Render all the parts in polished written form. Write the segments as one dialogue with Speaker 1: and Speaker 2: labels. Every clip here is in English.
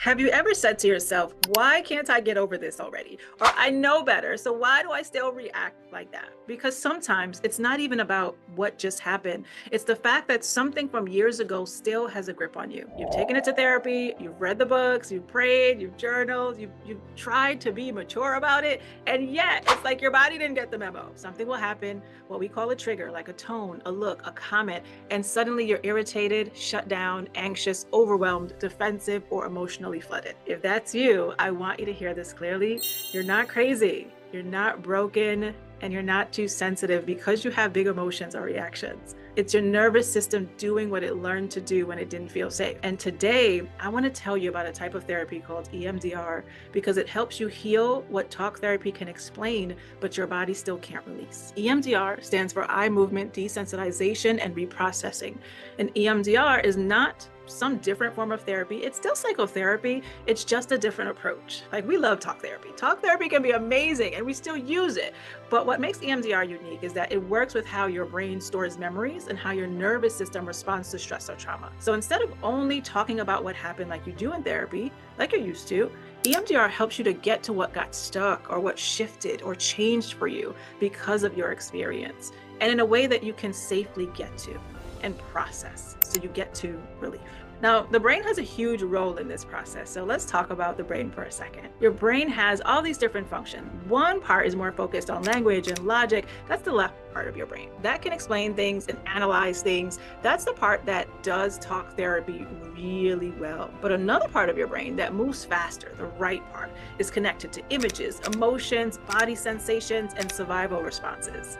Speaker 1: Have you ever said to yourself, why can't I get over this already? Or I know better, so why do I still react like that? Because sometimes it's not even about what just happened. It's the fact that something from years ago still has a grip on you. You've taken it to therapy, you've read the books, you've prayed, you've journaled, you've tried to be mature about it. And yet it's like your body didn't get the memo. Something will happen, what we call a trigger, like a tone, a look, a comment, and suddenly you're irritated, shut down, anxious, overwhelmed, defensive, or emotionally flooded. If that's you, I want you to hear this clearly. You're not crazy, you're not broken, and you're not too sensitive because you have big emotions or reactions. It's your nervous system doing what it learned to do when it didn't feel safe. And today, I want to tell you about a type of therapy called EMDR because it helps you heal what talk therapy can explain, but your body still can't release. EMDR stands for eye movement desensitization and reprocessing. And EMDR is not some different form of therapy. It's still psychotherapy. It's just a different approach. Like, we love talk therapy. Talk therapy can be amazing and we still use it. But what makes EMDR unique is that it works with how your brain stores memories and how your nervous system responds to stress or trauma. So instead of only talking about what happened like you do in therapy, like you're used to, EMDR helps you to get to what got stuck or what shifted or changed for you because of your experience, and in a way that you can safely get to and process, so you get to relief. Now, the brain has a huge role in this process. So let's talk about the brain for a second. Your brain has all these different functions. One part is more focused on language and logic. That's the left part of your brain. That can explain things and analyze things. That's the part that does talk therapy really well. But another part of your brain that moves faster, the right part, is connected to images, emotions, body sensations, and survival responses.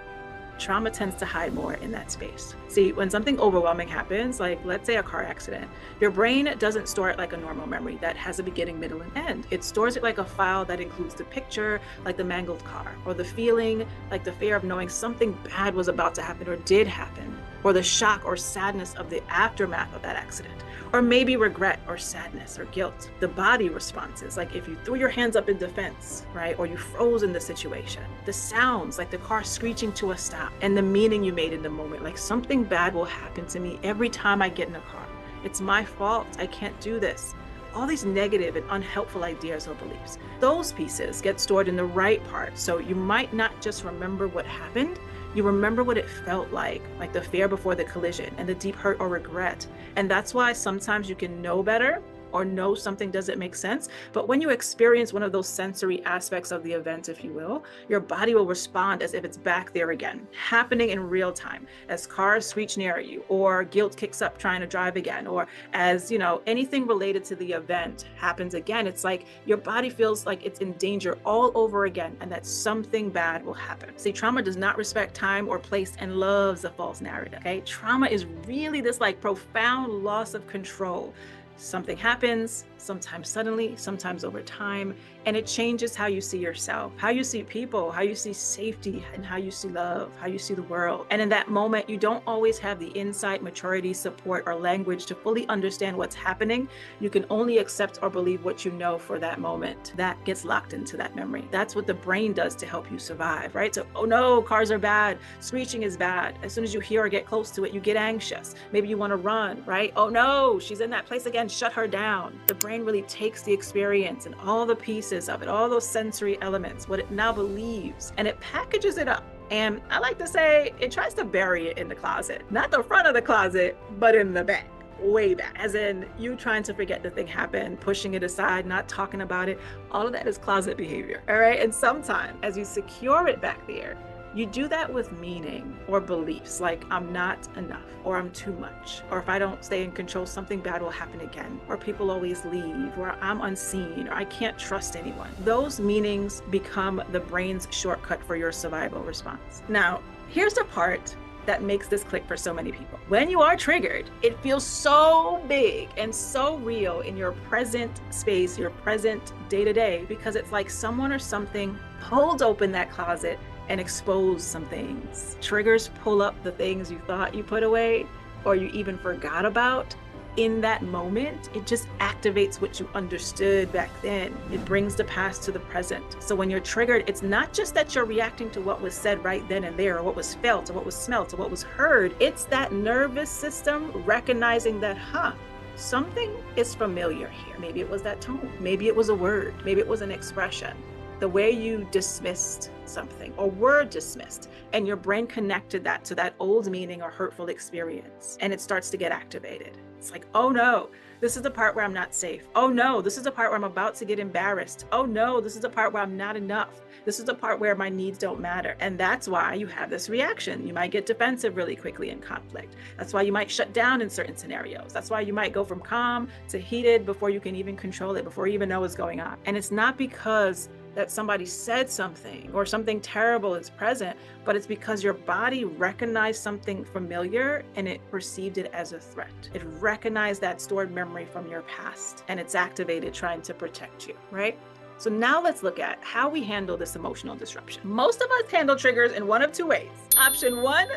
Speaker 1: Trauma tends to hide more in that space. See, when something overwhelming happens, like let's say a car accident, your brain doesn't store it like a normal memory that has a beginning, middle, and end. It stores it like a file that includes the picture, like the mangled car, or the feeling, like the fear of knowing something bad was about to happen or did happen, or the shock or sadness of the aftermath of that accident, or maybe regret or sadness or guilt. The body responses, like if you threw your hands up in defense, right? Or you froze in the situation. The sounds, like the car screeching to a stop, and the meaning you made in the moment, like something bad will happen to me every time I get in a car. It's my fault, I can't do this. All these negative and unhelpful ideas or beliefs. Those pieces get stored in the right part. So you might not just remember what happened, you remember what it felt like the fear before the collision and the deep hurt or regret. And that's why sometimes you can know better or know something doesn't make sense. But when you experience one of those sensory aspects of the event, if you will, your body will respond as if it's back there again, happening in real time, as cars screech near you, or guilt kicks up trying to drive again, or as, anything related to the event happens again. It's like your body feels like it's in danger all over again, and that something bad will happen. See, trauma does not respect time or place and loves a false narrative, okay? Trauma is really this profound loss of control. Something happens, sometimes suddenly, sometimes over time, and it changes how you see yourself, how you see people, how you see safety, and how you see love, how you see the world. And in that moment, you don't always have the insight, maturity, support, or language to fully understand what's happening. You can only accept or believe what you know for that moment. That gets locked into that memory. That's what the brain does to help you survive, right? So, oh no, cars are bad, screeching is bad. As soon as you hear or get close to it, you get anxious. Maybe you want to run, right? Oh no, she's in that place again, shut her down. The brain really takes the experience and all the pieces of it, all those sensory elements, what it now believes, and it packages it up. And I like to say it tries to bury it in the closet, not the front of the closet, but in the back, way back. As in you trying to forget the thing happened, pushing it aside, not talking about it. All of that is closet behavior, all right? And sometimes as you secure it back there, you do that with meaning or beliefs like I'm not enough, or I'm too much, or if I don't stay in control, something bad will happen again, or people always leave, or I'm unseen, or I can't trust anyone. Those meanings become the brain's shortcut for your survival response. Now, here's the part that makes this click for so many people. When you are triggered, it feels so big and so real in your present space, your present day-to-day, because it's like someone or something pulled open that closet and expose some things. Triggers pull up the things you thought you put away or you even forgot about. In that moment, it just activates what you understood back then. It brings the past to the present. So when you're triggered, it's not just that you're reacting to what was said right then and there, or what was felt, or what was smelt, or what was heard. It's that nervous system recognizing that, something is familiar here. Maybe it was that tone. Maybe it was a word. Maybe it was an expression. The way you dismissed something or were dismissed, and your brain connected that to that old meaning or hurtful experience, and it starts to get activated. It's like, oh no, this is the part where I'm not safe. Oh no, this is the part where I'm about to get embarrassed. Oh no, this is the part where I'm not enough. This is the part where my needs don't matter. And that's why you have this reaction. You might get defensive really quickly in conflict. That's why you might shut down in certain scenarios. That's why you might go from calm to heated before you can even control it, before you even know what's going on. And it's not because that somebody said something or something terrible is present, but it's because your body recognized something familiar and it perceived it as a threat. It recognized that stored memory from your past and it's activated trying to protect you, right? So now let's look at how we handle this emotional disruption. Most of us handle triggers in one of two ways. Option one,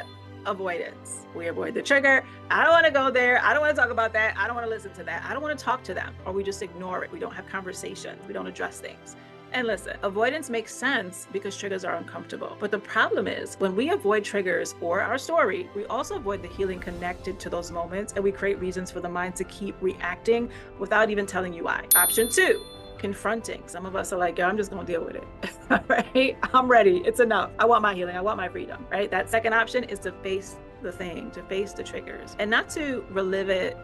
Speaker 1: avoidance. We avoid the trigger. I don't want to go there. I don't want to talk about that. I don't want to listen to that. I don't want to talk to them. Or we just ignore it. We don't have conversations. We don't address things. And listen, avoidance makes sense because triggers are uncomfortable. But the problem is when we avoid triggers or our story, we also avoid the healing connected to those moments, and we create reasons for the mind to keep reacting without even telling you why. Option two, confronting. Some of us are like, yo, I'm just gonna deal with it, right? I'm ready, it's enough. I want my healing, I want my freedom, right? That second option is to face the thing, to face the triggers, and not to relive it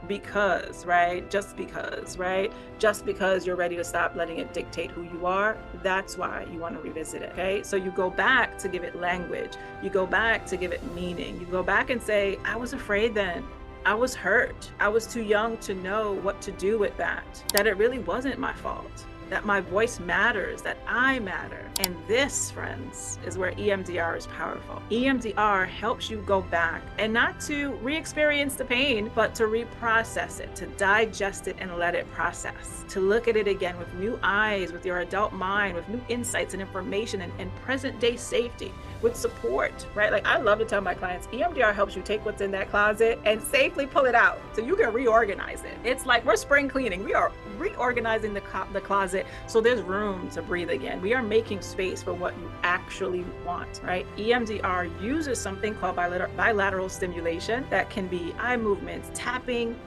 Speaker 1: because, right? Just because, right? Just because you're ready to stop letting it dictate who you are. That's why you want to revisit it, okay? So you go back to give it language. You go back to give it meaning. You go back and say, I was afraid then. I was hurt. I was too young to know what to do with that. That it really wasn't my fault. That my voice matters, that I matter. And this, friends, is where EMDR is powerful. EMDR helps you go back and not to re-experience the pain, but to reprocess it, to digest it and let it process, to look at it again with new eyes, with your adult mind, with new insights and information and present day safety, with support, right? Like I love to tell my clients, EMDR helps you take what's in that closet and safely pull it out so you can reorganize it. It's like we're spring cleaning. We are reorganizing the closet so there's room to breathe again. We are making space for what you actually want, right? EMDR uses something called bilateral stimulation that can be eye movements, tapping,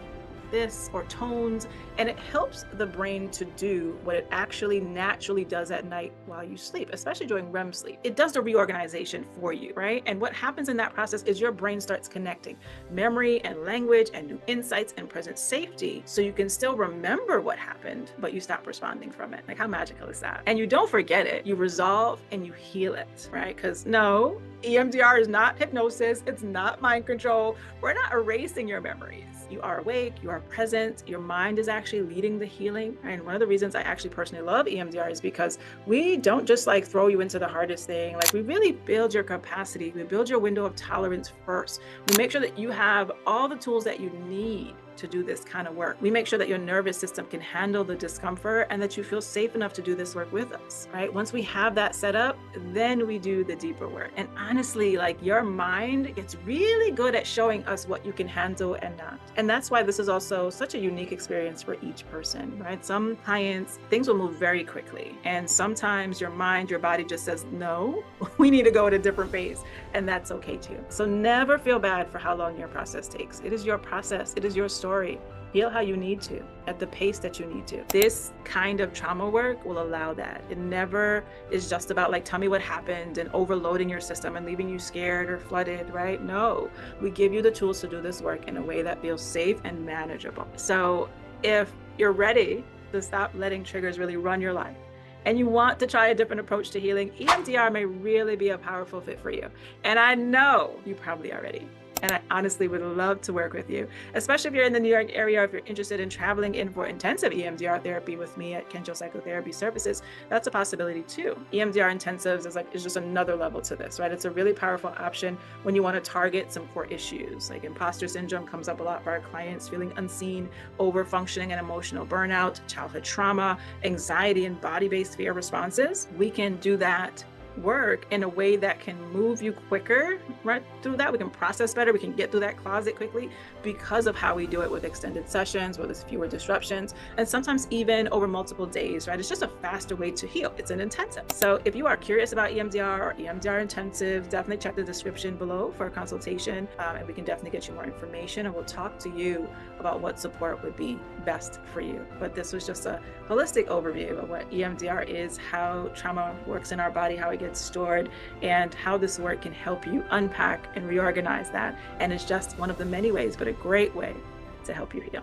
Speaker 1: this or tones, and it helps the brain to do what it actually naturally does at night while you sleep, especially during REM sleep. It does the reorganization for you, right? And what happens in that process is your brain starts connecting memory and language and new insights and present safety so you can still remember what happened, but you stop responding from it. Like how magical is that? And you don't forget it, you resolve and you heal it, right? Because no, EMDR is not hypnosis, it's not mind control. We're not erasing your memories. You are awake, you are present, your mind is actually leading the healing. And one of the reasons I actually personally love EMDR is because we don't just like throw you into the hardest thing. Like we really build your capacity. We build your window of tolerance first. We make sure that you have all the tools that you need to do this kind of work. We make sure that your nervous system can handle the discomfort and that you feel safe enough to do this work with us, right? Once we have that set up, then we do the deeper work. And honestly, like your mind gets really good at showing us what you can handle and not. And that's why this is also such a unique experience for each person, right? Some clients, things will move very quickly. And sometimes your mind, your body just says, no, we need to go at a different pace. And that's okay too. So never feel bad for how long your process takes. It is your process. It is your story. Heal how you need to, at the pace that you need to. This kind of trauma work will allow that. It never is just about like, tell me what happened and overloading your system and leaving you scared or flooded, right? No, we give you the tools to do this work in a way that feels safe and manageable. So if you're ready to stop letting triggers really run your life, and you want to try a different approach to healing, EMDR may really be a powerful fit for you. And I know you probably are ready. And I honestly would love to work with you, especially if you're in the New York area, if you're interested in traveling in for intensive EMDR therapy with me at Kenjo Psychotherapy Services. That's a possibility too. EMDR intensives is just another level to this, right? It's a really powerful option when you want to target some core issues. Like imposter syndrome comes up a lot for our clients, feeling unseen, over-functioning and emotional burnout, childhood trauma, anxiety and body-based fear responses. We can do that work in a way that can move you quicker right through that. We can process better. We can get through that closet quickly because of how we do it with extended sessions, where there's fewer disruptions, and sometimes even over multiple days, right? It's just a faster way to heal. It's an intensive. So if you are curious about EMDR or EMDR intensive, definitely check the description below for a consultation, and we can definitely get you more information, and we'll talk to you about what support would be best for you. But this was just a holistic overview of what EMDR is, how trauma works in our body, how it gets stored, and how this work can help you unpack and reorganize that. And it's just one of the many ways, but a great way to help you heal.